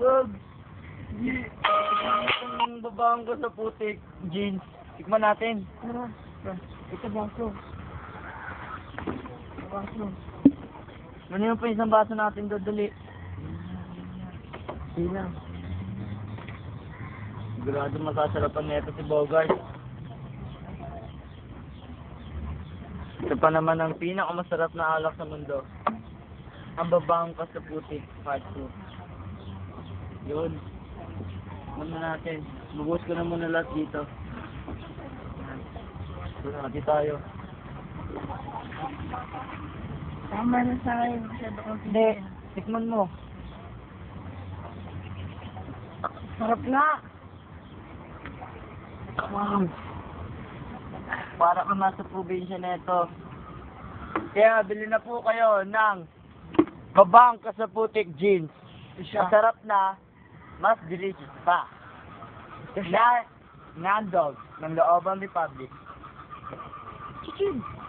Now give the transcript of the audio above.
Wag. Itong babang ko sa putik. Jeans. Tikman natin. Tara. Ito baso. Baso. Ano yung pa isang baso natin dadali? Sila. Sigurado masasarapan nito si Bogart. Ito pa naman ang pinakamasarap na alak sa mundo. Ang babang ka sa putik. Part 2. Yun. Muna natin. Bubuhos ko na muna lahat dito. Mati tayo. Tama na sa akin. Masyado kong Hindi. Tikman mo. Sarap na. Wow. Para ka nasa probinsya na ito. Kaya bili na po kayo ng babang ka sa putik jeans. Masarap na, mas delicious pa. Na Nandog ng Looban Republic. Chicken.